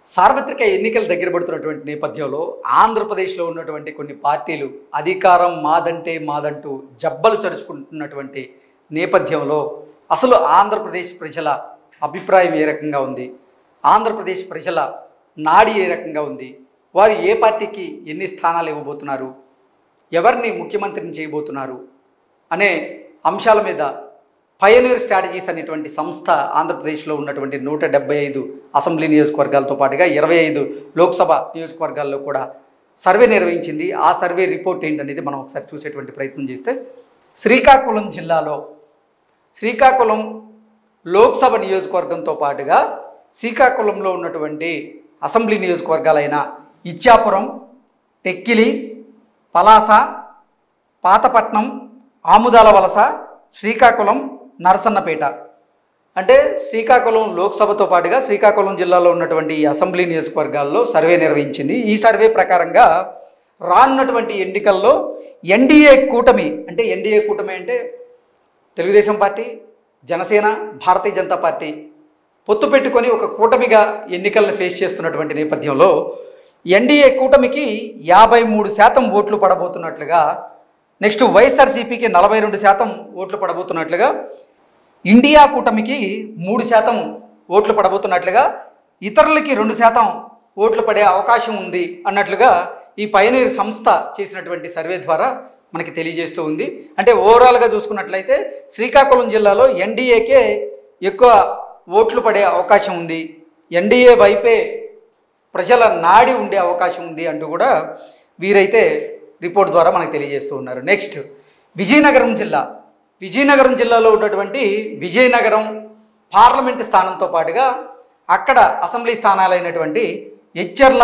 సార్వత్రిక ఎన్నికలు దగ్గర పడుతున్నటువంటి నేపథ్యంలో ఆంధ్రప్రదేశ్లో ఉన్నటువంటి కొన్ని పార్టీలు అధికారం మాదంటే మాదంటూ జబ్బలు చరుచుకుంటున్నటువంటి నేపథ్యంలో అసలు ఆంధ్రప్రదేశ్ ప్రజల అభిప్రాయం ఏ రకంగా ఉంది, ఆంధ్రప్రదేశ్ ప్రజల నాడి ఏ రకంగా ఉంది, వారు ఏ పార్టీకి ఎన్ని స్థానాలు ఇవ్వబోతున్నారు, ఎవరిని ముఖ్యమంత్రిని చేయబోతున్నారు అనే అంశాల మీద పయనీర్ స్ట్రాటజీస్ అనేటువంటి సంస్థ ఆంధ్రప్రదేశ్లో ఉన్నటువంటి 175 అసెంబ్లీ నియోజకవర్గాలతో పాటుగా 25 లోక్సభ నియోజకవర్గాల్లో కూడా సర్వే నిర్వహించింది. ఆ సర్వే రిపోర్ట్ ఏంటనేది మనం ఒకసారి చూసేటువంటి ప్రయత్నం చేస్తే, శ్రీకాకుళం జిల్లాలో శ్రీకాకుళం లోక్సభ నియోజకవర్గంతో పాటుగా శ్రీకాకుళంలో ఉన్నటువంటి అసెంబ్లీ నియోజకవర్గాలైన ఇచ్చాపురం, టెక్కిలి, పలాస, పాతపట్నం, ఆముదాల వలస, శ్రీకాకుళం, నరసన్నపేట అంటే శ్రీకాకుళం లోక్సభతో పాటుగా శ్రీకాకుళం జిల్లాలో ఉన్నటువంటి ఈ అసెంబ్లీ నియోజకవర్గాల్లో సర్వే నిర్వహించింది. ఈ సర్వే ప్రకారంగా రానున్నటువంటి ఎన్నికల్లో ఎన్డీఏ కూటమి అంటే తెలుగుదేశం పార్టీ, జనసేన, భారతీయ జనతా పార్టీ పొత్తు పెట్టుకొని ఒక కూటమిగా ఎన్నికలను ఫేస్ చేస్తున్నటువంటి నేపథ్యంలో ఎన్డీఏ కూటమికి 53% ఓట్లు పడబోతున్నట్లుగా, నెక్స్ట్ వైఎస్ఆర్సీపీకి 42% ఓట్లు పడబోతున్నట్లుగా, ఇండియా కూటమికి 3% ఓట్లు పడబోతున్నట్లుగా, ఇతరులకి 2% ఓట్లు పడే అవకాశం ఉంది అన్నట్లుగా ఈ పయనీర్ సంస్థ చేసినటువంటి సర్వే ద్వారా మనకి తెలియజేస్తూ ఉంది. అంటే ఓవరాల్గా చూసుకున్నట్లయితే శ్రీకాకుళం జిల్లాలో ఎన్డీఏకే ఎక్కువ ఓట్లు పడే అవకాశం ఉంది, ఎన్డీఏ వైపే ప్రజల నాడి ఉండే అవకాశం ఉంది అంటూ కూడా వీరైతే రిపోర్ట్ ద్వారా మనకు తెలియజేస్తూ ఉన్నారు. నెక్స్ట్ విజయనగరం జిల్లాలో ఉన్నటువంటి విజయనగరం పార్లమెంటు స్థానంతో పాటుగా అక్కడ అసెంబ్లీ స్థానాలైనటువంటి ఎచ్చెర్ల,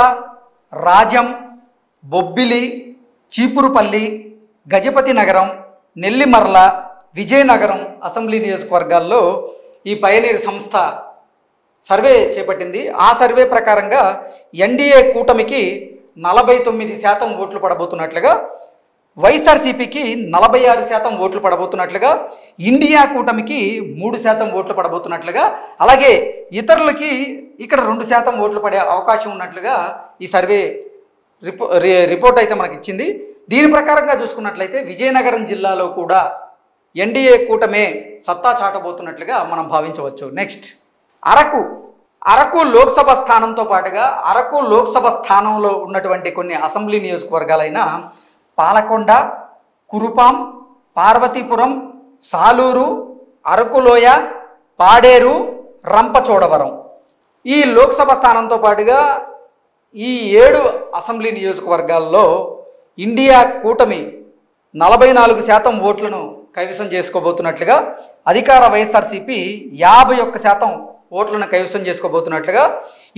రాజం, బొబ్బిలి, చీపురుపల్లి, గజపతి నగరం, నెల్లిమర్ల, విజయనగరం అసెంబ్లీ నియోజకవర్గాల్లో ఈ పయనీర్ సంస్థ సర్వే చేపట్టింది. ఆ సర్వే ప్రకారంగా ఎన్డీఏ కూటమికి 49% ఓట్లు పడబోతున్నట్లుగా, వైఎస్ఆర్సీపీకి 46% ఓట్లు పడబోతున్నట్లుగా, ఇండియా కూటమికి 3% ఓట్లు పడబోతున్నట్లుగా, అలాగే ఇతరులకి ఇక్కడ 2% ఓట్లు పడే అవకాశం ఉన్నట్లుగా ఈ సర్వే రిపోర్ట్ అయితే మనకి ఇచ్చింది. దీని ప్రకారంగా చూసుకున్నట్లయితే విజయనగరం జిల్లాలో కూడా ఎన్డీఏ కూటమే సత్తా చాటబోతున్నట్లుగా మనం భావించవచ్చు. నెక్స్ట్ అరకు లోక్సభ స్థానంతో పాటుగా అరకు లోక్సభ స్థానంలో ఉన్నటువంటి కొన్ని అసెంబ్లీ నియోజకవర్గాలైన పాలకొండ, కురుపాం, పార్వతీపురం, సాలూరు, అరకులోయ, పాడేరు, రంపచోడవరం ఈ లోక్సభ స్థానంతో పాటుగా ఈ 7 అసెంబ్లీ నియోజకవర్గాల్లో ఇండియా కూటమి 44% ఓట్లను కైవసం చేసుకోబోతున్నట్లుగా, అధికార వైఎస్ఆర్సీపీ 51% ఓట్లను కైవసం చేసుకోబోతున్నట్లుగా,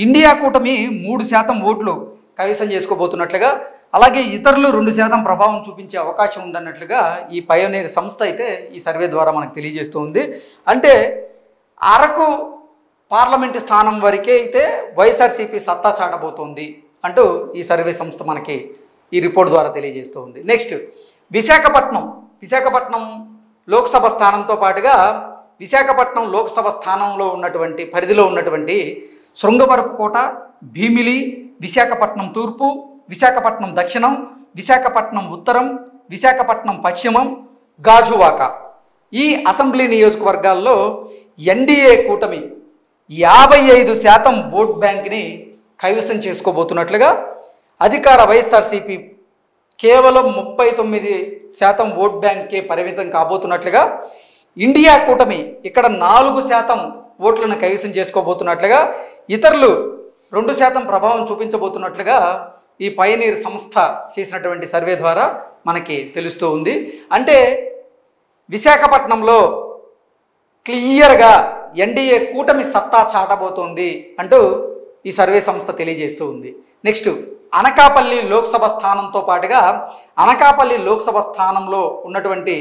ఇండియా కూటమి 3% ఓట్లు కైవసం చేసుకోబోతున్నట్లుగా, అలాగే ఇతరులు 2% ప్రభావం చూపించే అవకాశం ఉందన్నట్లుగా ఈ పయోనీర్ సంస్థ అయితే ఈ సర్వే ద్వారా మనకు తెలియజేస్తూ ఉంది. అంటే అరకు పార్లమెంటు స్థానం వరకే అయితే వైఎస్ఆర్సీపీ సత్తా చాటబోతోంది అంటూ ఈ సర్వే సంస్థ మనకి ఈ రిపోర్ట్ ద్వారా తెలియజేస్తూ ఉంది. నెక్స్ట్ విశాఖపట్నం లోక్సభ స్థానంతో పాటుగా విశాఖపట్నం లోక్సభ స్థానంలో ఉన్నటువంటి పరిధిలో ఉన్నటువంటి శృంగవరపుకోట, భీమిలి, విశాఖపట్నం తూర్పు, విశాఖపట్నం దక్షిణం, విశాఖపట్నం ఉత్తరం, విశాఖపట్నం పశ్చిమం, గాజువాక ఈ అసెంబ్లీ నియోజకవర్గాల్లో ఎన్డీఏ కూటమి 55% ఓట్ బ్యాంక్ని కైవసం చేసుకోబోతున్నట్లుగా, అధికార వైఎస్ఆర్సీపీ కేవలం 39% ఓట్ బ్యాంక్కే పరిమితం కాబోతున్నట్లుగా, ఇండియా కూటమి ఇక్కడ 4% ఓట్లను కైవసం చేసుకోబోతున్నట్లుగా, ఇతరులు 2% ప్రభావం చూపించబోతున్నట్లుగా ఈ పయనీర్ సంస్థ చేసినటువంటి సర్వే ద్వారా మనకి తెలుస్తూ ఉంది. అంటే విశాఖపట్నంలో క్లియర్గా ఎన్డీఏ కూటమి సత్తా చాటబోతోంది అంటూ ఈ సర్వే సంస్థ తెలియజేస్తూ ఉంది. నెక్స్ట్ అనకాపల్లి లోక్సభ స్థానంతో పాటుగా అనకాపల్లి లోక్సభ స్థానంలో ఉన్నటువంటి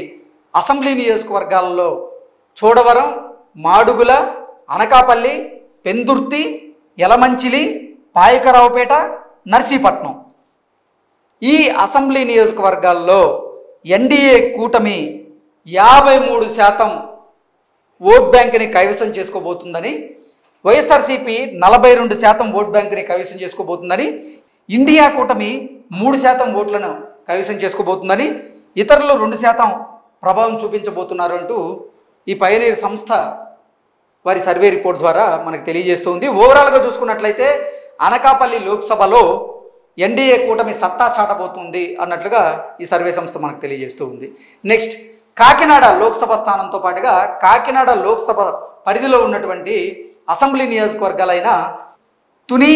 అసెంబ్లీ నియోజకవర్గాలలో చోడవరం, మాడుగుల, అనకాపల్లి, పెందుర్తి, యలమంచిలి, పాయకరావుపేట, నర్సీపట్నం ఈ అసెంబ్లీ నియోజకవర్గాల్లో ఎన్డీఏ కూటమి 53% ఓట్ బ్యాంక్ని కైవసం చేసుకోబోతుందని వైఎస్ఆర్సీపీ 42% ఓట్ బ్యాంకుని కైవసం చేసుకోబోతుందని, ఇండియా కూటమి 3% ఓట్లను కైవసం చేసుకోబోతుందని, ఇతరులు 2% ప్రభావం చూపించబోతున్నారు అంటూ ఈ పయనీర్ సంస్థ వారి సర్వే రిపోర్ట్ ద్వారా మనకు తెలియజేస్తుంది. ఓవరాల్గా చూసుకున్నట్లయితే అనకాపల్లి లోక్సభలో ఎన్డీఏ కూటమి సత్తా చాటబోతుంది అన్నట్లుగా ఈ సర్వే సంస్థ మనకు తెలియజేస్తూ ఉంది. నెక్స్ట్, కాకినాడ లోక్సభ స్థానంతో పాటుగా కాకినాడ లోక్సభ పరిధిలో ఉన్నటువంటి అసెంబ్లీ నియోజకవర్గాలైన తుని,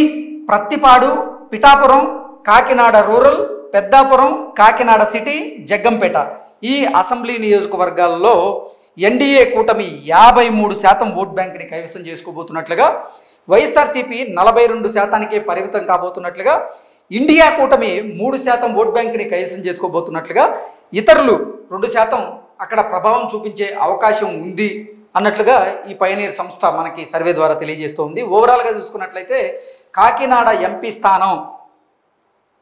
ప్రత్తిపాడు, పిఠాపురం, కాకినాడ రూరల్, పెద్దాపురం, కాకినాడ సిటీ, జగ్గంపేట ఈ అసెంబ్లీ నియోజకవర్గాల్లో ఎన్డీఏ కూటమి 53% ఓట్ బ్యాంక్ని కైవసం చేసుకోబోతున్నట్లుగా, వైఎస్ఆర్సీపీ 42%కే పరిమితం కాబోతున్నట్లుగా, ఇండియా కూటమి 3% ఓట్ బ్యాంక్ని కైవసం చేసుకోబోతున్నట్లుగా, ఇతరులు 2% అక్కడ ప్రభావం చూపించే అవకాశం ఉంది అన్నట్లుగా ఈ పయనీర్ సంస్థ మనకి సర్వే ద్వారా తెలియజేస్తుంది. ఓవరాల్గా చూసుకున్నట్లయితే కాకినాడ ఎంపీ స్థానం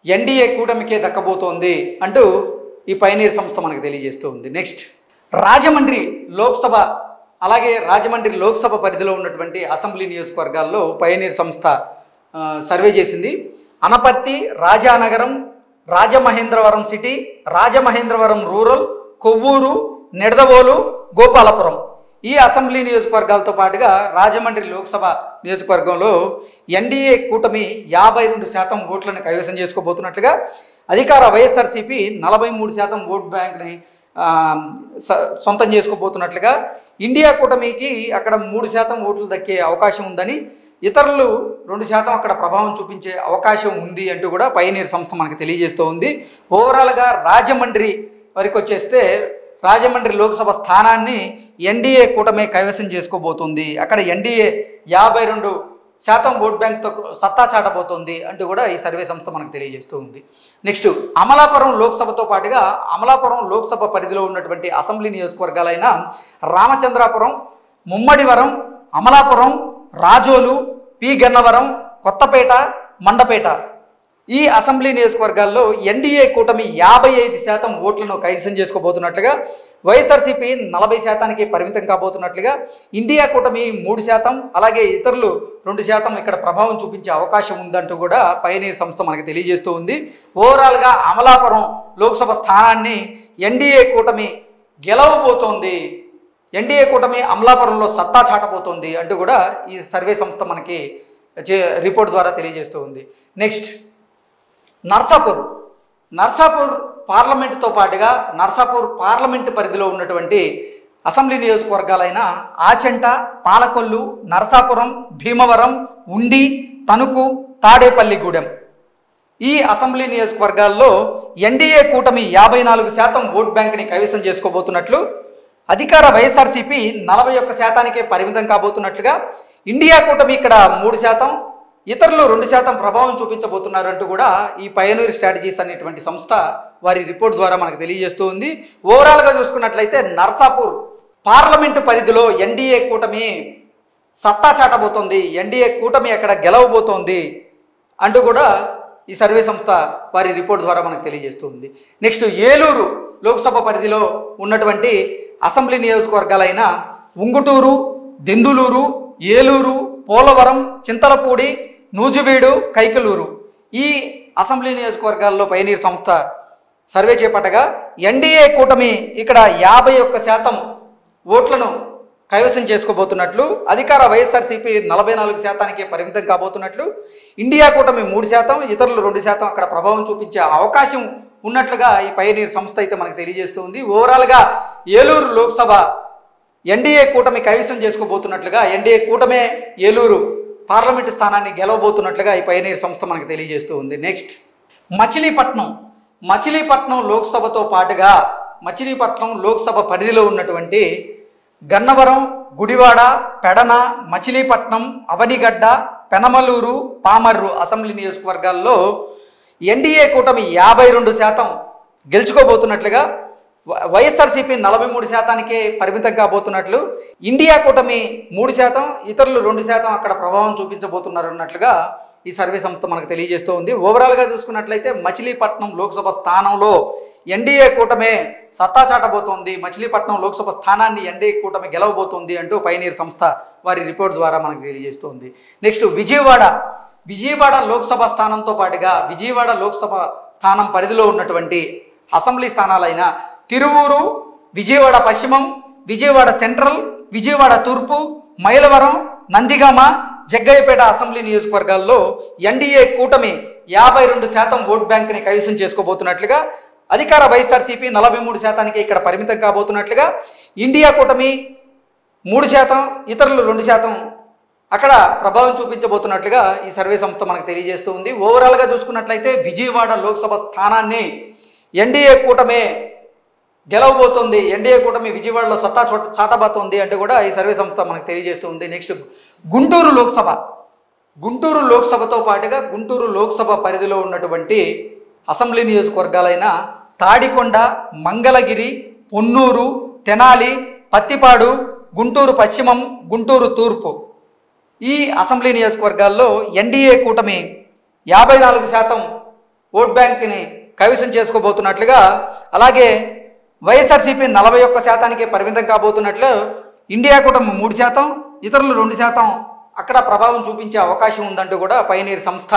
ఎన్డీఏ కూటమికే దక్కబోతోంది అంటూ ఈ పయనీర్ సంస్థ మనకు తెలియజేస్తూ ఉంది. నెక్స్ట్, రాజమండ్రి లోక్సభ అలాగే రాజమండ్రి లోక్సభ పరిధిలో ఉన్నటువంటి అసెంబ్లీ నియోజకవర్గాల్లో పయనీర్ సంస్థ సర్వే చేసింది. అనపర్తి, రాజానగరం, రాజమహేంద్రవరం సిటీ, రాజమహేంద్రవరం రూరల్, కొవ్వూరు, నిడదవోలు, గోపాలపురం ఈ అసెంబ్లీ నియోజకవర్గాలతో పాటుగా రాజమండ్రి లోక్సభ నియోజకవర్గంలో ఎన్డీఏ కూటమి 52% ఓట్లను కైవసం చేసుకోబోతున్నట్లుగా, అధికార వైఎస్ఆర్సీపీ 43% ఓట్ బ్యాంక్ని సొంతం చేసుకోబోతున్నట్లుగా, ఇండియా కూటమికి అక్కడ 3% ఓట్లు దక్కే అవకాశం ఉందని, ఇతరులు 2% అక్కడ ప్రభావం చూపించే అవకాశం ఉంది అంటూ కూడా పయనీర్ సంస్థ మనకు తెలియజేస్తూ ఉంది. ఓవరాల్గా రాజమండ్రి వరకు వచ్చేస్తే రాజమండ్రి లోక్సభ స్థానాన్ని ఎన్డీఏ కూటమి కైవసం చేసుకోబోతుంది. అక్కడ ఎన్డీఏ 52% ఓట్ బ్యాంక్తో సత్తా చాటబోతోంది అంటూ కూడా ఈ సర్వే సంస్థ మనకు తెలియజేస్తూ ఉంది. నెక్స్ట్, అమలాపురం లోక్సభతో పాటుగా అమలాపురం లోక్సభ పరిధిలో ఉన్నటువంటి అసెంబ్లీ నియోజకవర్గాలైన రామచంద్రాపురం, ముమ్మడివరం, అమలాపురం, రాజోలు, పి గన్నవరం, కొత్తపేట, మండపేట ఈ అసెంబ్లీ నియోజకవర్గాల్లో ఎన్డీఏ కూటమి 55% ఓట్లను కైవసం చేసుకోబోతున్నట్లుగా, వైఎస్ఆర్సీపీ 40%కి పరిమితం కాబోతున్నట్లుగా, ఇండియా కూటమి 3%, అలాగే ఇతరులు 2% ఇక్కడ ప్రభావం చూపించే అవకాశం ఉందంటూ కూడా పయనీర్ సంస్థ మనకు తెలియజేస్తూ ఉంది. ఓవరాల్గా అమలాపురం లోక్సభ స్థానాన్ని ఎన్డీఏ కూటమి గెలవబోతోంది, ఎన్డీఏ కూటమి అమలాపురంలో సత్తా చాటబోతోంది అంటూ కూడా ఈ సర్వే సంస్థ మనకి రిపోర్ట్ ద్వారా తెలియజేస్తూ ఉంది. నెక్స్ట్, నర్సాపూర్ పార్లమెంటుతో పాటుగా నర్సాపూర్ పార్లమెంటు పరిధిలో ఉన్నటువంటి అసెంబ్లీ నియోజకవర్గాలైన ఆచంట, పాలకొల్లు, నరసాపురం, భీమవరం, ఉండి, తణుకు, తాడేపల్లిగూడెం ఈ అసెంబ్లీ నియోజకవర్గాల్లో ఎన్డీఏ కూటమి 54% ఓట్ బ్యాంక్ని కైవసం చేసుకోబోతున్నట్లు, అధికార వైఎస్ఆర్సీపీ 41%కే పరిమితం కాబోతున్నట్లుగా, ఇండియా కూటమి ఇక్కడ 3%, ఇతరులు 2% ప్రభావం చూపించబోతున్నారంటూ కూడా ఈ పయనీర్ స్ట్రాటజీస్ అనేటువంటి సంస్థ వారి రిపోర్ట్ ద్వారా మనకు తెలియజేస్తూ ఉంది. ఓవరాల్గా చూసుకున్నట్లయితే నర్సాపూర్ పార్లమెంటు పరిధిలో ఎన్డీఏ కూటమి సత్తా చాటబోతోంది, ఎన్డీఏ కూటమి అక్కడ గెలవబోతోంది అంటూ కూడా ఈ సర్వే సంస్థ వారి రిపోర్ట్ ద్వారా మనకు తెలియజేస్తుంది. నెక్స్ట్, ఏలూరు లోక్సభ పరిధిలో ఉన్నటువంటి అసెంబ్లీ నియోజకవర్గాలైన ఉంగుటూరు, దెందులూరు, ఏలూరు, పోలవరం, చింతలపూడి, నూజివీడు, కైకలూరు ఈ అసెంబ్లీ నియోజకవర్గాల్లో పయనీర్ సంస్థ సర్వే చేపట్టగా, ఎన్డీఏ కూటమి ఇక్కడ 51% ఓట్లను కైవసం చేసుకోబోతున్నట్లు, అధికార వైఎస్ఆర్సీపీ 44%కే పరిమితం కాబోతున్నట్లు, ఇండియా కూటమి 3%, ఇతరులు 2% అక్కడ ప్రభావం చూపించే అవకాశం ఉన్నట్లుగా ఈ పయనీర్ సంస్థ అయితే మనకు తెలియజేస్తూ ఉంది. ఓవరాల్గా ఏలూరు లోక్సభ ఎన్డీఏ కూటమి కైవసం చేసుకోబోతున్నట్లుగా, ఎన్డీఏ కూటమే ఏలూరు పార్లమెంటు స్థానాన్ని గెలవబోతున్నట్లుగా ఈ పయనీర్ సంస్థ మనకు తెలియజేస్తూ ఉంది. నెక్స్ట్, మచిలీపట్నం లోక్సభతో పాటుగా మచిలీపట్నం లోక్సభ పరిధిలో ఉన్నటువంటి గన్నవరం, గుడివాడ, పెడన, మచిలీపట్నం, అవనిగడ్డ, పెనమలూరు, పామర్రు అసెంబ్లీ నియోజకవర్గాల్లో ఎన్డీఏ కూటమి 52% గెలుచుకోబోతున్నట్లుగా, వైఎస్ఆర్సీపీ 43%కే పరిమితం కాబోతున్నట్లు, ఇండియా కూటమి 3%, ఇతరులు 2% అక్కడ ప్రభావం చూపించబోతున్నారు అన్నట్లుగా ఈ సర్వే సంస్థ మనకు తెలియజేస్తూ ఉంది. ఓవరాల్గా చూసుకున్నట్లయితే మచిలీపట్నం లోక్సభ స్థానంలో ఎన్డీఏ కూటమే సత్తా చాటబోతోంది, మచిలీపట్నం లోక్సభ స్థానాన్ని ఎన్డీఏ కూటమి గెలవబోతోంది అంటూ పైనీర్ సంస్థ వారి రిపోర్ట్ ద్వారా మనకు తెలియజేస్తోంది. నెక్స్ట్ విజయవాడ లోక్సభ స్థానంతో పాటుగా విజయవాడ లోక్సభ స్థానం పరిధిలో ఉన్నటువంటి అసెంబ్లీ స్థానాలైన తిరువూరు, విజయవాడ పశ్చిమం, విజయవాడ సెంట్రల్, విజయవాడ తూర్పు, మైలవరం, నందిగామ, జగ్గయ్యపేట అసెంబ్లీ నియోజకవర్గాల్లో ఎన్డీఏ కూటమి 52% ఓట్ బ్యాంక్ని కైవసం చేసుకోబోతున్నట్లుగా, అధికార వైఎస్ఆర్సీపీ 43%కి ఇక్కడ పరిమితం కాబోతున్నట్లుగా, ఇండియా కూటమి 3%, ఇతరులు 2% అక్కడ ప్రభావం చూపించబోతున్నట్లుగా ఈ సర్వే సంస్థ మనకు తెలియజేస్తూ ఉంది. ఓవరాల్గా చూసుకున్నట్లయితే విజయవాడ లోక్సభ స్థానాన్ని ఎన్డీఏ కూటమే గెలవబోతోంది, ఎన్డీఏ కూటమి విజయవాడలో సత్తా చాటబోతోంది అంటే కూడా ఈ సర్వే సంస్థ మనకు తెలియజేస్తూ ఉంది. నెక్స్ట్ గుంటూరు లోక్సభతో పాటుగా గుంటూరు లోక్సభ పరిధిలో ఉన్నటువంటి అసెంబ్లీ నియోజకవర్గాలైన తాడికొండ, మంగళగిరి, పొన్నూరు, తెనాలి, పత్తిపాడు, గుంటూరు పశ్చిమం, గుంటూరు తూర్పు ఈ అసెంబ్లీ నియోజకవర్గాల్లో ఎన్డీఏ కూటమి 54% ఓట్ బ్యాంక్ని కైవసం చేసుకోబోతున్నట్లుగా, అలాగే వైఎస్ఆర్సీపీ 41%కి పరిమితం కాబోతున్నట్లు, ఇండియా కూటమి 3%, ఇతరులు 2% అక్కడ ప్రభావం చూపించే అవకాశం ఉందంటూ కూడా పైనీర్ సంస్థ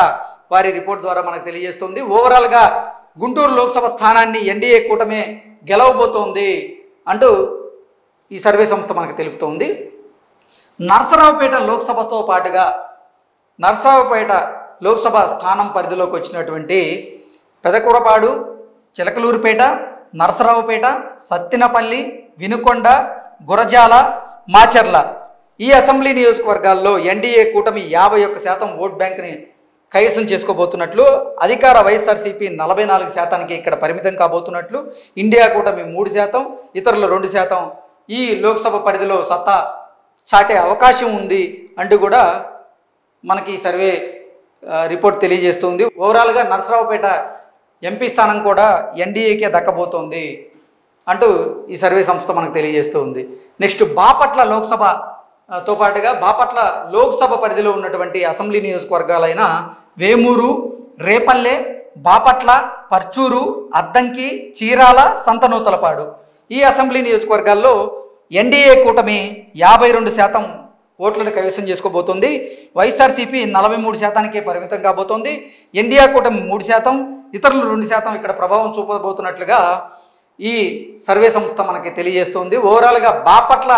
వారి రిపోర్ట్ ద్వారా మనకు తెలియజేస్తుంది. ఓవరాల్గా గుంటూరు లోక్సభ స్థానాన్ని ఎన్డీఏ కూటమే గెలవబోతోంది అంటూ ఈ సర్వే సంస్థ మనకు తెలుపుతోంది. నరసరావుపేట లోక్సభతో పాటుగా నరసరావుపేట లోక్సభ స్థానం పరిధిలోకి వచ్చినటువంటి పెదకూరపాడు, చిలకలూరుపేట, నరసరావుపేట, సత్తినపల్లి, వినుకొండ, గురజాల, మాచర్ల ఈ అసెంబ్లీ నియోజకవర్గాల్లో ఎన్డీఏ కూటమి 51% ఓట్ బ్యాంక్ని కైవసం చేసుకోబోతున్నట్లు, అధికార వైఎస్ఆర్సీపీ 44%కి ఇక్కడ పరిమితం కాబోతున్నట్లు, ఇండియా కూటమి 3%, ఇతరులు 2% ఈ లోక్సభ పరిధిలో సత్తా చాటే అవకాశం ఉంది అంటూ కూడా మనకి ఈ సర్వే రిపోర్ట్ తెలియజేస్తుంది. ఓవరాల్గా నరసరావుపేట ఎంపీ స్థానం కూడా ఎన్డీఏకే దక్కబోతోంది అంటూ ఈ సర్వే సంస్థ మనకు తెలియజేస్తుంది. నెక్స్ట్ బాపట్ల లోక్సభతో పాటుగా బాపట్ల లోక్సభ పరిధిలో ఉన్నటువంటి అసెంబ్లీ నియోజకవర్గాలైన వేమూరు, రేపల్లె, బాపట్ల, పర్చూరు, అద్దంకి, చీరాల, సంతనూతలపాడు ఈ అసెంబ్లీ నియోజకవర్గాల్లో ఎన్డీఏ కూటమి 52% ఓట్లను కైవసం చేసుకోబోతోంది, వైఎస్ఆర్సీపీ 43%కే పరిమితం కాబోతోంది, ఎన్డీఏ కూటమి 3%, ఇతరులు 2% ఇక్కడ ప్రభావం చూపబోతున్నట్లుగా ఈ సర్వే సంస్థ మనకి తెలియజేస్తుంది. ఓవరాల్గా బాపట్ల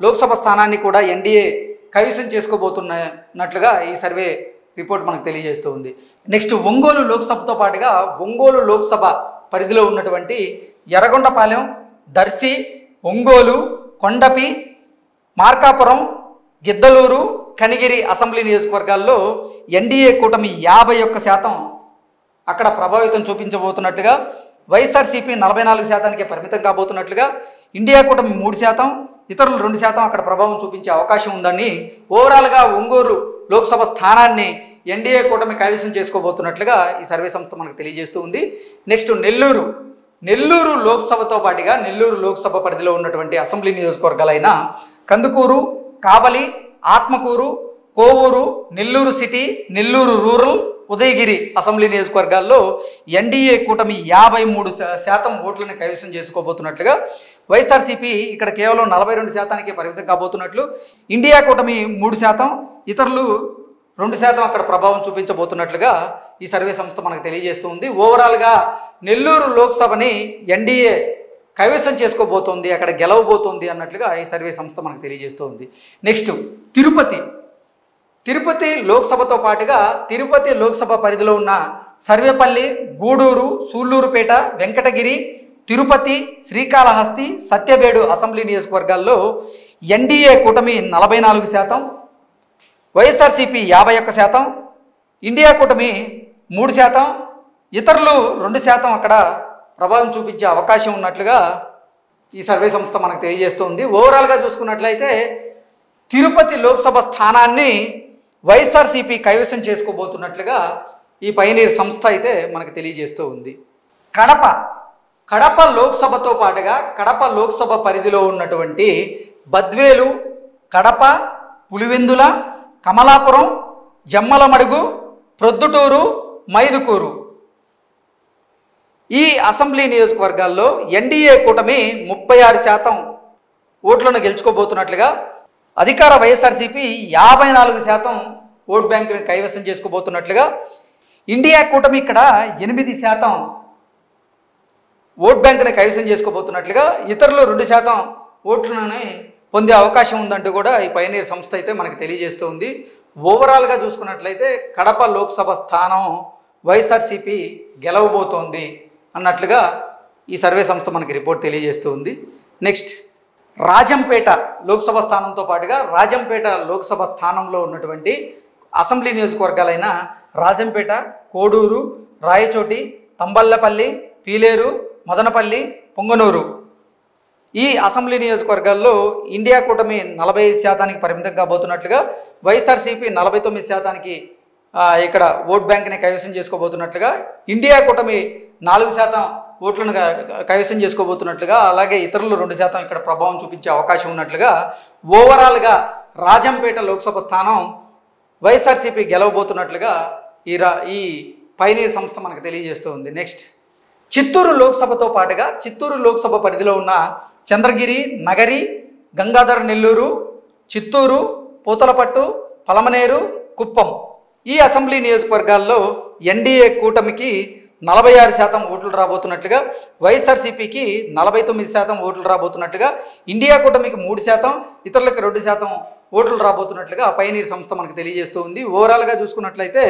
లోక్సభ స్థానాన్ని కూడా ఎన్డీఏ కైవసం చేసుకోబోతున్నట్లుగా ఈ సర్వే రిపోర్ట్ మనకు తెలియజేస్తుంది. నెక్స్ట్ ఒంగోలు లోక్సభతో పాటుగా ఒంగోలు లోక్సభ పరిధిలో ఉన్నటువంటి ఎర్రగొండపాలెం, దర్శి, ఒంగోలు, కొండపి, మార్కాపురం, గిద్దలూరు, కనిగిరి అసెంబ్లీ నియోజకవర్గాల్లో ఎన్డీఏ కూటమి 51% అక్కడ ప్రభావితం చూపించబోతున్నట్లుగా, వైఎస్ఆర్సీపీ 44%కి పరిమితం కాబోతున్నట్లుగా, ఇండియా కూటమి 3%, ఇతరులు 2% అక్కడ ప్రభావం చూపించే అవకాశం ఉందని ఓవరాల్గా ఒంగోలు లోక్సభ స్థానాన్ని ఎన్డీఏ కూటమి కైవసం చేసుకోబోతున్నట్లుగా ఈ సర్వే సంస్థ మనకు తెలియజేస్తూ ఉంది. నెక్స్ట్ నెల్లూరు లోక్సభతో పాటుగా నెల్లూరు లోక్సభ పరిధిలో ఉన్నటువంటి అసెంబ్లీ నియోజకవర్గాలైన Kandukur, Kavali, Atmakur, Kovur, Nellore city, Nellore rural, Udayagiri assembly నియోజకవర్గాల్లో ఎన్డీఏ కూటమి 53% ఓట్లను కైవసం చేసుకోబోతున్నట్లుగా, వైఎస్ఆర్సీపీ ఇక్కడ కేవలం 42%కి పరిమితం కాబోతున్నట్లు, ఇండియా కూటమి 3%, ఇతరులు 2% అక్కడ ప్రభావం చూపించబోతున్నట్లుగా ఈ సర్వే సంస్థ మనకు తెలియజేస్తుంది. ఓవరాల్గా నెల్లూరు లోక్సభని ఎన్డీఏ కైవసం చేసుకోబోతోంది, అక్కడ గెలవబోతోంది అన్నట్లుగా ఈ సర్వే సంస్థ మనకు తెలియజేస్తుంది. నెక్స్ట్ తిరుపతి లోక్సభతో పాటుగా తిరుపతి లోక్సభ పరిధిలో ఉన్న సర్వేపల్లి, గూడూరు, సూళ్లూరుపేట, వెంకటగిరి, తిరుపతి, శ్రీకాళహస్తి, సత్యవేడు అసెంబ్లీ నియోజకవర్గాల్లో ఎన్డీఏ కూటమి 44%, వైఎస్ఆర్సీపీ 51%, ఇండియా కూటమి 3%, ఇతరులు 2% అక్కడ ప్రభావం చూపించే అవకాశం ఉన్నట్లుగా ఈ సర్వే సంస్థ మనకు తెలియజేస్తుంది. ఓవరాల్గా చూసుకున్నట్లయితే తిరుపతి లోక్సభ స్థానాన్ని వైఎస్ఆర్సీపీ కైవసం చేసుకోబోతున్నట్లుగా ఈ పైనీర్ సంస్థ అయితే మనకు తెలియజేస్తూ ఉంది. కడప లోక్సభతో పాటుగా కడప లోక్సభ పరిధిలో ఉన్నటువంటి బద్వేలు, కడప, పులివెందుల, కమలాపురం, జమ్మలమడుగు, ప్రొద్దుటూరు, మైదుకూరు ఈ అసెంబ్లీ నియోజకవర్గాల్లో ఎన్డీఏ కూటమి 36% ఓట్లను గెలుచుకోబోతున్నట్లుగా, అధికార వైఎస్ఆర్సీపీ 54% ఓట్ బ్యాంకును కైవసం చేసుకోబోతున్నట్లుగా, ఇండియా కూటమి ఇక్కడ 8% ఓట్ బ్యాంకును కైవసం చేసుకోబోతున్నట్లుగా, ఇతరులు 2% ఓట్లను పొందే అవకాశం ఉందంటూ కూడా ఈ పయనీర్ సంస్థ అయితే మనకు తెలియజేస్తూ ఉంది. ఓవరాల్గా చూసుకున్నట్లయితే కడప లోక్సభ స్థానం వైఎస్ఆర్సీపీ గెలవబోతోంది అన్నట్లుగా ఈ సర్వే సంస్థ మనకి రిపోర్ట్ తెలియజేస్తూ ఉంది. నెక్స్ట్, రాజంపేట లోక్సభ స్థానంతో పాటుగా రాజంపేట లోక్సభ స్థానంలో ఉన్నటువంటి అసెంబ్లీ నియోజకవర్గాలైన రాజంపేట, కోడూరు, రాయచోటి, తంబళ్ళపల్లి, పీలేరు, మదనపల్లి, పొంగనూరు ఈ అసెంబ్లీ నియోజకవర్గాల్లో ఇండియా కూటమి 45% పరిమితం కాబోతున్నట్లుగా, వైఎస్ఆర్సీపీ 49% ఇక్కడ ఓట్ బ్యాంక్ని కైవసం చేసుకోబోతున్నట్లుగా, ఇండియా కూటమి 4% ఓట్లను కైవసం చేసుకోబోతున్నట్లుగా, అలాగే ఇతరులు 2% ఇక్కడ ప్రభావం చూపించే అవకాశం ఉన్నట్లుగా, ఓవరాల్గా రాజంపేట లోక్సభ స్థానం వైఎస్ఆర్సీపీ గెలవబోతున్నట్లుగా ఈ పయనీర్ సంస్థ మనకు తెలియజేస్తూ ఉంది. నెక్స్ట్, చిత్తూరు లోక్సభతో పాటుగా చిత్తూరు లోక్సభ పరిధిలో ఉన్న చంద్రగిరి, నగరి, గంగాధర నెల్లూరు, చిత్తూరు, పూతలపట్టు, పలమనేరు, కుప్పం ఈ అసెంబ్లీ నియోజకవర్గాల్లో ఎన్డీఏ కూటమికి 46% ఓట్లు రాబోతున్నట్లుగా, వైఎస్ఆర్సీపీకి 49% ఓట్లు రాబోతున్నట్లుగా, ఇండియా కూటమికి 3%, ఇతరులకు 2% ఓట్లు రాబోతున్నట్లుగా పయనీర్ సంస్థ మనకు తెలియజేస్తూ ఉంది. ఓవరాల్గా చూసుకున్నట్లయితే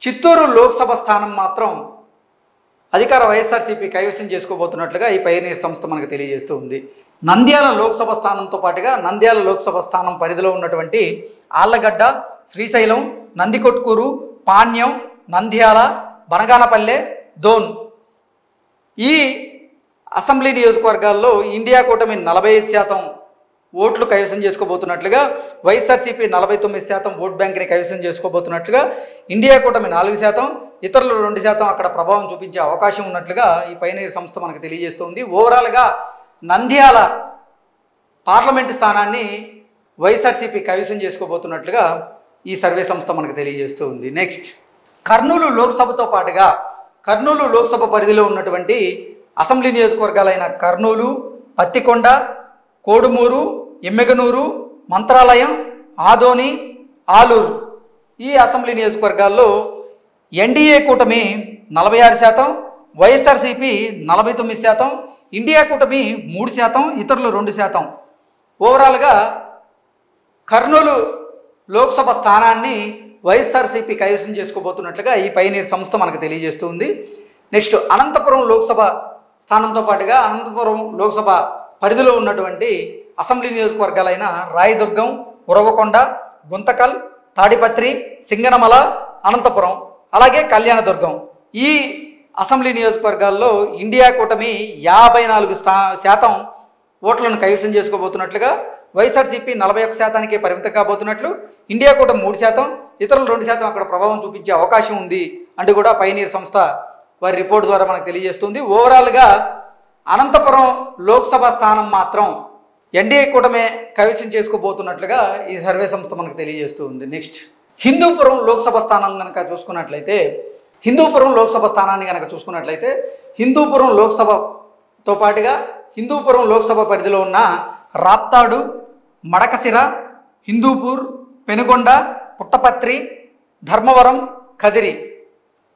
చిత్తూరు లోక్సభ స్థానం మాత్రం అధికార వైఎస్ఆర్సీపీ కైవసం చేసుకోబోతున్నట్లుగా ఈ పయనీర్ సంస్థ మనకు తెలియజేస్తూ ఉంది. నంద్యాల లోక్సభ స్థానంతో పాటుగా నంద్యాల లోక్సభ స్థానం పరిధిలో ఉన్నటువంటి ఆళ్లగడ్డ, శ్రీశైలం, నందికొట్కూరు, పాణ్యం, నంద్యాల, బనగానపల్లె, దోన్ ఈ అసెంబ్లీ నియోజకవర్గాల్లో ఇండియా కూటమి 45% ఓట్లు కైవసం చేసుకోబోతున్నట్లుగా, వైఎస్ఆర్సీపీ 49% ఓట్ బ్యాంక్ని కైవసం చేసుకోబోతున్నట్లుగా, ఇండియా కూటమి 4%, ఇతరులు 2% అక్కడ ప్రభావం చూపించే అవకాశం ఉన్నట్లుగా ఈ పయనీర్ సంస్థ మనకు తెలియజేస్తుంది. ఓవరాల్గా నంద్యాల పార్లమెంటు స్థానాన్ని వైఎస్ఆర్సీపీ కైవసం చేసుకోబోతున్నట్లుగా ఈ సర్వే సంస్థ మనకు తెలియజేస్తూ ఉంది. నెక్స్ట్, కర్నూలు లోక్సభతో పాటుగా కర్నూలు లోక్సభ పరిధిలో ఉన్నటువంటి అసెంబ్లీ నియోజకవర్గాలైన కర్నూలు, పత్తికొండ, కోడుమూరు, ఎమ్మెగనూరు, మంత్రాలయం, ఆదోని, ఆలూరు ఈ అసెంబ్లీ నియోజకవర్గాల్లో ఎన్డీఏ కూటమి 46%, వైఎస్ఆర్సీపీ 49%, ఇండియా కూటమి 3%, ఇతరులు 2%. ఓవరాల్గా కర్నూలు లోక్సభ స్థానాన్ని వైఎస్ఆర్సీపీ కైవసం చేసుకోబోతున్నట్లుగా ఈ పయనీర్ సంస్థ మనకు తెలియజేస్తుంది. నెక్స్ట్, అనంతపురం లోక్సభ స్థానంతో పాటుగా అనంతపురం లోక్సభ పరిధిలో ఉన్నటువంటి అసెంబ్లీ నియోజకవర్గాలైన రాయదుర్గం, ఉరవకొండ, గుంతకల్, తాడిపత్రి, సింగనమల, అనంతపురం అలాగే కళ్యాణదుర్గం ఈ అసెంబ్లీ నియోజకవర్గాల్లో ఇండియా కూటమి 54% ఓట్లను కైవసం చేసుకోబోతున్నట్లుగా, వైఎస్ఆర్సీపీ 41%కే పరిమితం కాబోతున్నట్లు, ఇండియా కూటమి 3%, ఇతరులు 2% అక్కడ ప్రభావం చూపించే అవకాశం ఉంది అంటూ కూడా పయనీర్ సంస్థ వారి రిపోర్ట్ ద్వారా మనకు తెలియజేస్తుంది. ఓవరాల్గా అనంతపురం లోక్సభ స్థానం మాత్రం ఎన్డీఏ కూటమే కైవసం చేసుకోబోతున్నట్లుగా ఈ సర్వే సంస్థ మనకు తెలియజేస్తూ ఉంది. నెక్స్ట్, హిందూపురం లోక్సభ స్థానం కనుక చూసుకున్నట్లయితే హిందూపురం లోక్సభ స్థానాన్ని కనుక చూసుకున్నట్లయితే హిందూపురం లోక్సభతో పాటుగా హిందూపురం లోక్సభ పరిధిలో ఉన్న రాప్తాడు, మడకసిర, హిందూపూర్, పెనుగొండ, పుట్టపత్రి, ధర్మవరం, కదిరి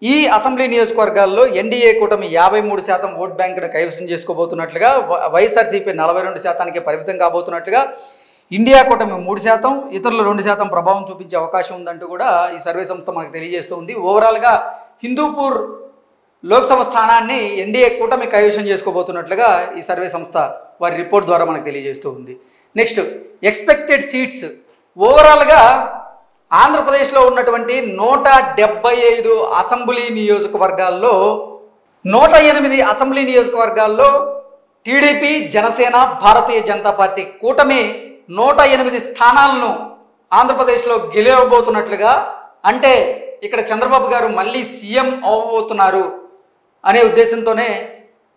ఈ అసెంబ్లీ నియోజకవర్గాల్లో ఎన్డీఏ కూటమి 53% ఓట్ బ్యాంకును కైవసం చేసుకోబోతున్నట్లుగా, వైఎస్ఆర్సీపీ 42%కే పరిమితం కాబోతున్నట్లుగా, ఇండియా కూటమి 3%, ఇతరులు 2% ప్రభావం చూపించే అవకాశం ఉందంటూ కూడా ఈ సర్వే సంస్థ మనకు తెలియజేస్తుంది. ఓవరాల్గా హిందూపూర్ లోక్సభ స్థానాన్ని ఎన్డీఏ కూటమి కైవసం చేసుకోబోతున్నట్లుగా ఈ సర్వే సంస్థ వారి రిపోర్ట్ ద్వారా మనకు తెలియజేస్తూ ఉంది. నెక్స్ట్, ఎక్స్పెక్టెడ్ సీట్స్ ఓవరాల్గా ఆంధ్రప్రదేశ్లో ఉన్నటువంటి 175 అసెంబ్లీ నియోజకవర్గాల్లో 108 అసెంబ్లీ నియోజకవర్గాల్లో టీడీపీ, జనసేన, భారతీయ జనతా పార్టీ కూటమి 108 స్థానాలను ఆంధ్రప్రదేశ్లో గెలవబోతున్నట్లుగా, అంటే ఇక్కడ చంద్రబాబు గారు మళ్ళీ సీఎం అవ్వబోతున్నారు అనే ఉద్దేశంతోనే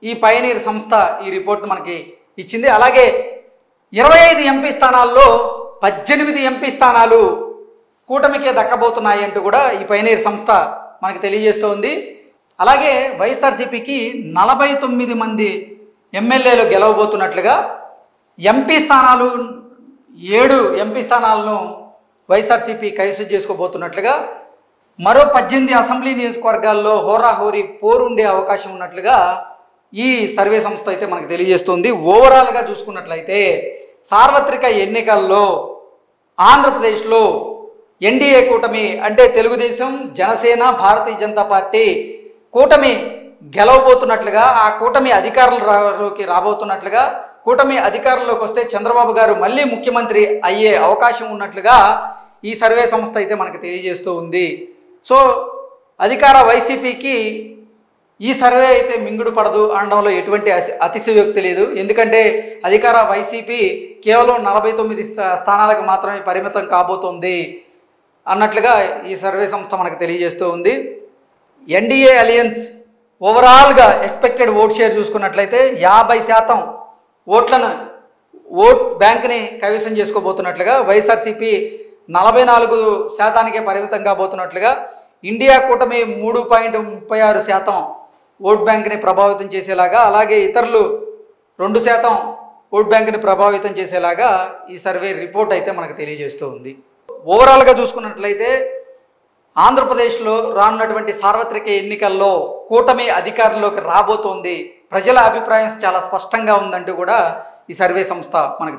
ఈ పయనీర్ సంస్థ ఈ రిపోర్ట్ మనకి ఇచ్చింది. అలాగే 25 ఎంపీ స్థానాల్లో 18 ఎంపీ స్థానాలు కూటమికే దక్కబోతున్నాయి అంటూ కూడా ఈ పైనీర్ సంస్థ మనకు తెలియజేస్తోంది. అలాగే వైఎస్ఆర్సీపీకి 49 మంది ఎమ్మెల్యేలు గెలవబోతున్నట్లుగా, ఎంపీ స్థానాలు 7 ఎంపీ స్థానాలను వైఎస్ఆర్సీపీ కైవసం చేసుకోబోతున్నట్లుగా, మరో 18 అసెంబ్లీ నియోజకవర్గాల్లో హోరాహోరీ పోరుండే అవకాశం ఉన్నట్లుగా ఈ సర్వే సంస్థ అయితే మనకు తెలియజేస్తుంది. ఓవరాల్గా చూసుకున్నట్లయితే సార్వత్రిక ఎన్నికల్లో ఆంధ్రప్రదేశ్లో ఎన్డీఏ కూటమి అంటే తెలుగుదేశం, జనసేన, భారతీయ జనతా పార్టీ కూటమి గెలవబోతున్నట్లుగా, ఆ కూటమి అధికారంలోకి రాబోతున్నట్లుగా, కూటమి అధికారంలోకి వస్తే చంద్రబాబు గారు మళ్ళీ ముఖ్యమంత్రి అయ్యే అవకాశం ఉన్నట్లుగా ఈ సర్వే సంస్థ అయితే మనకు తెలియజేస్తూ ఉంది. సో అధికార వైసీపీకి ఈ సర్వే అయితే మింగుడు పడదు అనడంలో ఎటువంటి అతిశయోక్తి లేదు. ఎందుకంటే అధికార వైసీపీ కేవలం 49 స్థానాలకు మాత్రమే పరిమితం కాబోతోంది అన్నట్లుగా ఈ సర్వే సంస్థ మనకు తెలియజేస్తూ ఉంది. ఎన్డీఏ అలయన్స్ ఓవరాల్గా ఎక్స్పెక్టెడ్ ఓట్ షేర్ చూసుకున్నట్లయితే 50% ఓట్ బ్యాంక్ని కైవసం చేసుకోబోతున్నట్లుగా, వైఎస్ఆర్సీపీ 44%కే పరిమితం కాబోతున్నట్లుగా, ఇండియా కూటమి 3.36% ఓట్ బ్యాంక్ని ప్రభావితం చేసేలాగా, అలాగే ఇతరులు 2% ఓట్ బ్యాంక్ని ప్రభావితం చేసేలాగా ఈ సర్వే రిపోర్ట్ అయితే మనకు తెలియజేస్తూ ఉంది. ఓవరాల్గా చూసుకున్నట్లయితే ఆంధ్రప్రదేశ్లో రానున్నటువంటి సార్వత్రిక ఎన్నికల్లో కూటమి అధికారంలోకి రాబోతోంది, ప్రజల అభిప్రాయం చాలా స్పష్టంగా ఉందంటూ కూడా ఈ సర్వే సంస్థ మనకు